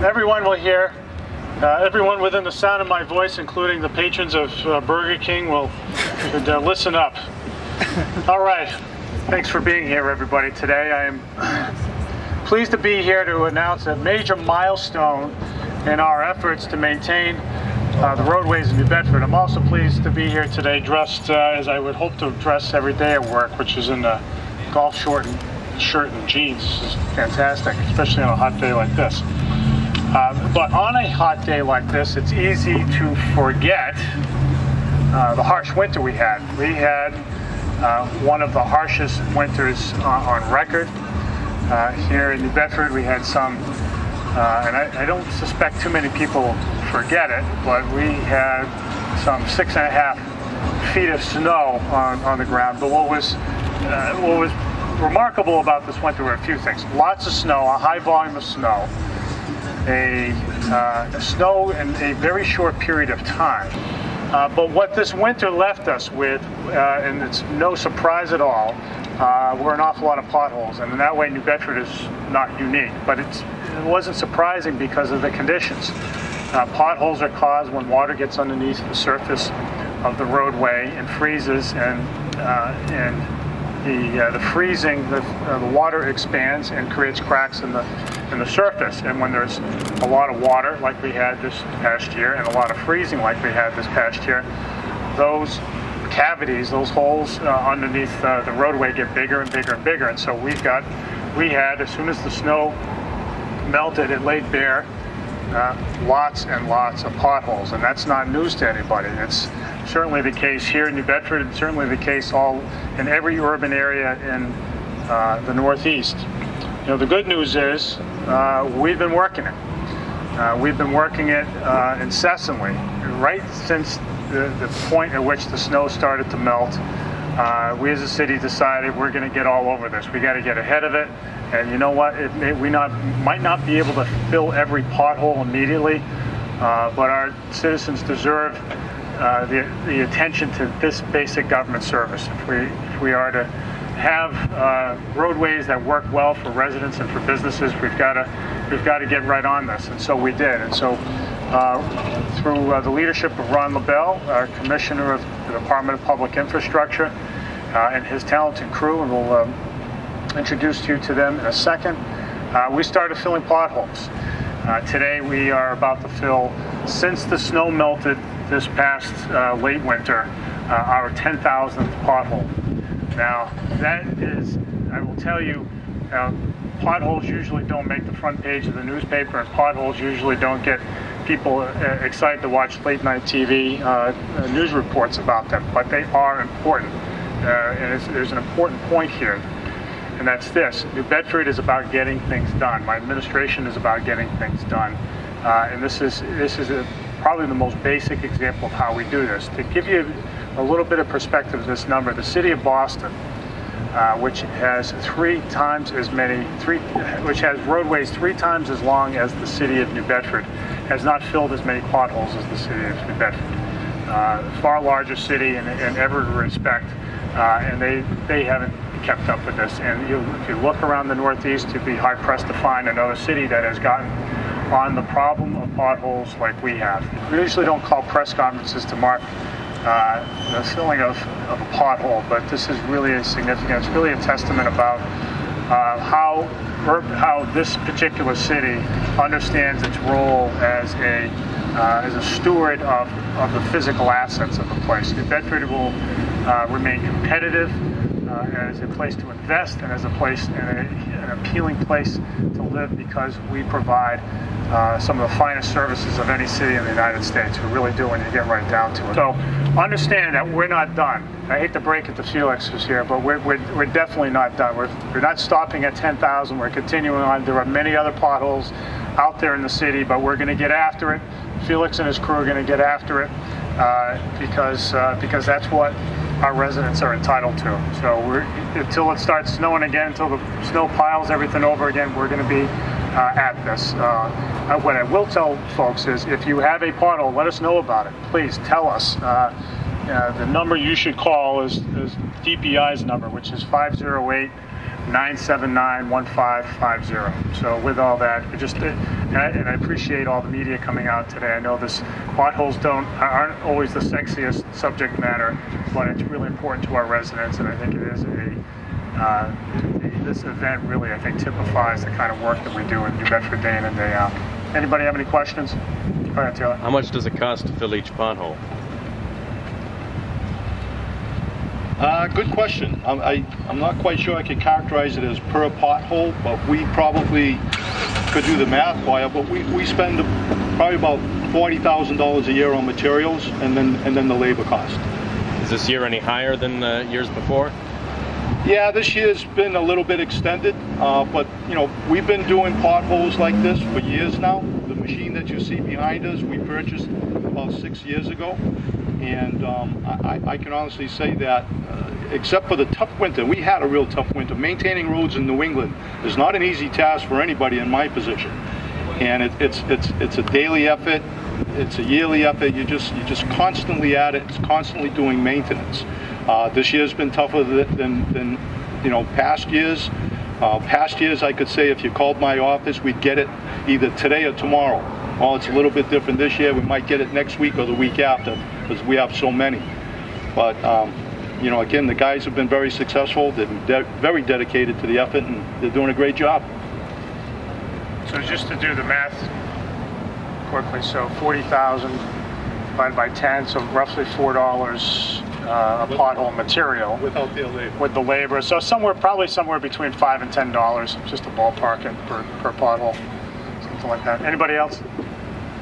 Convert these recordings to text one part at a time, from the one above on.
everyone will hear, everyone within the sound of my voice, including the patrons of Burger King, will listen up. All right, thanks for being here, everybody. Today I am pleased to be here to announce a major milestone in our efforts to maintain the roadways in New Bedford. I'm also pleased to be here today dressed as I would hope to dress every day at work, which is in a golf shirt and jeans. This is fantastic, especially on a hot day like this. But on a hot day like this, it's easy to forget the harsh winter we had. We had one of the harshest winters on record. Here in New Bedford, we had some, and I don't suspect too many people forget it, but we had some 6.5 feet of snow on the ground. But what was remarkable about this winter were a few things. Lots of snow, a high volume of snow, snow in a very short period of time. But what this winter left us with, and it's no surprise at all, were an awful lot of potholes. And in that way, New Bedford is not unique. But it wasn't surprising because of the conditions. Potholes are caused when water gets underneath the surface of the roadway and freezes, and the freezing, the water expands and creates cracks in the surface. And when there's a lot of water, like we had this past year, and a lot of freezing, like we had this past year, those cavities, those holes underneath the roadway get bigger and bigger and bigger. And so we had, as soon as the snow melted, it laid bare lots and lots of potholes, and that's not news to anybody. It's certainly the case here in New Bedford, and certainly the case in every urban area in the Northeast. You know, the good news is we've been working it. We've been working it incessantly, right since the point at which the snow started to melt. We as a city decided we're going to get all over this. We got to get ahead of it. And you know what? We might not be able to fill every pothole immediately, but our citizens deserve the attention to this basic government service. If we are to have roadways that work well for residents and for businesses, we've got to get right on this. And so we did. And so through the leadership of Ron LaBelle, our Commissioner of the Department of Public Infrastructure, and his talented crew, and we'll introduce you to them in a second, we started filling potholes. Today we are about to fill, since the snow melted this past late winter, our 10,000th pothole. Now that is, I will tell you, potholes usually don't make the front page of the newspaper, and potholes usually don't get people excited to watch late night TV news reports about them, but they are important. And there's an important point here, and that's this: New Bedford is about getting things done. My administration is about getting things done, and this is probably the most basic example of how we do this. To give you a little bit of perspective of this number, the city of Boston, which has which has roadways 3 times as long as the city of New Bedford, has not filled as many potholes as the city of New Bedford. Far larger city in every respect, and they haven't kept up with this. And if you look around the Northeast, you'd be hard pressed to find another city that has gotten on the problem of potholes like we have. We usually don't call press conferences to mark the filling of a pothole, but this is really significant. It's really a testament about how this particular city understands its role as a steward of the physical assets of the place. New Bedford will remain competitive as a place to invest and as a place, an appealing place to live, because we provide some of the finest services of any city in the United States. We really do, when you get right down to it. So understand that we're not done. I hate to break it to Felix who's here, but we're definitely not done. We're not stopping at 10,000. We're continuing on. There are many other potholes out there in the city, but we're going to get after it. Felix and his crew are going to get after it because that's what our residents are entitled to. So until it starts snowing again, until the snow piles everything over again, we're going to be at this. What I will tell folks is, if you have a pothole, let us know about it. Please tell us. The number you should call is DPI's number, which is 508 979-1550. So with all that, and I appreciate all the media coming out today. I know potholes aren't always the sexiest subject matter, but it's really important to our residents, and I think it is this event really, I think, typifies the kind of work that we do in New Bedford day in and day out. Anybody have any questions? Go ahead, Taylor. How much does it cost to fill each pothole? Good question. I'm not quite sure I can characterize it as per pothole, but we probably could do the math for you. But we spend probably about $40,000 a year on materials, and then the labor cost. Is this year any higher than years before? Yeah, this year's been a little bit extended, but you know, we've been doing potholes like this for years now. The machine that you see behind us, we purchased about 6 years ago, and I can honestly say that except for the tough winter, we had a real tough winter. Maintaining roads in New England is not an easy task for anybody in my position, and it's a daily effort. It's a yearly effort. You're just constantly at it. It's constantly doing maintenance. This year's been tougher than you know, past years. Past years, I could say if you called my office, we'd get it either today or tomorrow. Well, it's a little bit different this year. We might get it next week or the week after because we have so many. But you know, again, the guys have been very successful. They've been very dedicated to the effort, and they're doing a great job. So just to do the math quickly, so 40,000 divided by 10, so roughly $4 a pothole material. Without their labor. With the labor, so probably somewhere between $5 and $10, just a ballpark per pothole, something like that. Anybody else?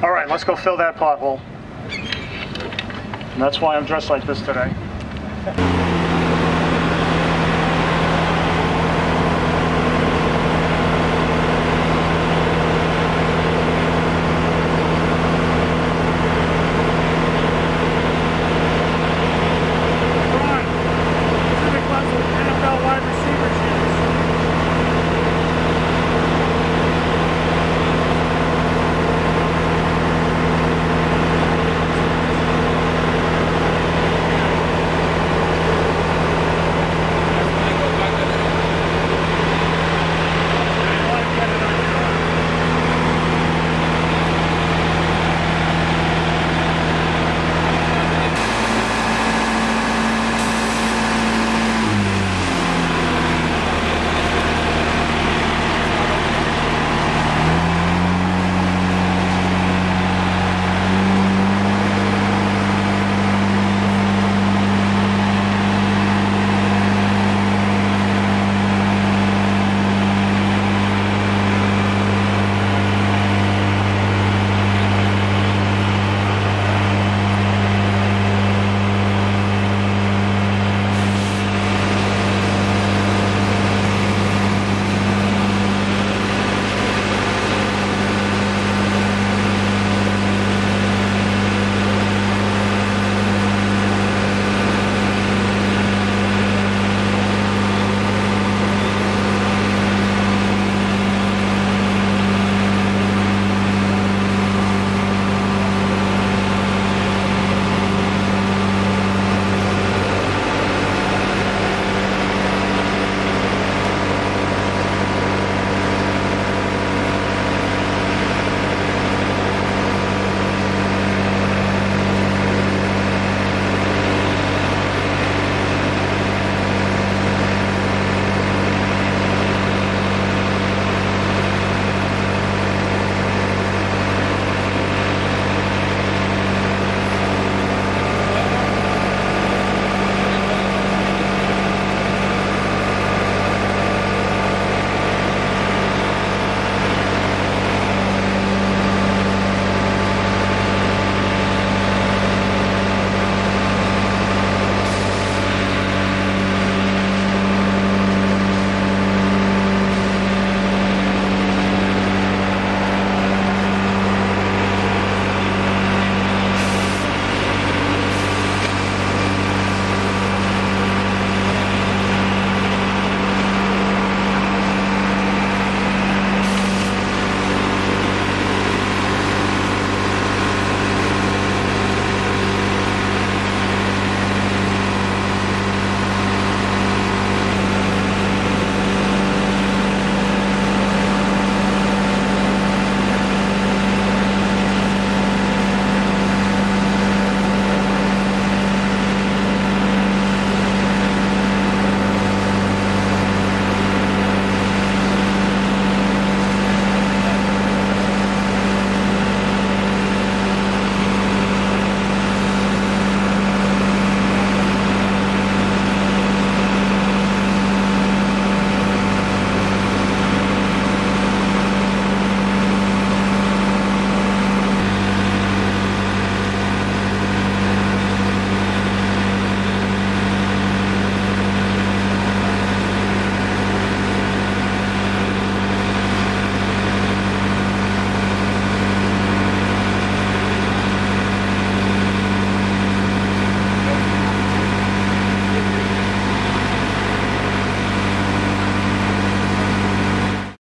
All right, let's go fill that pothole. And that's why I'm dressed like this today.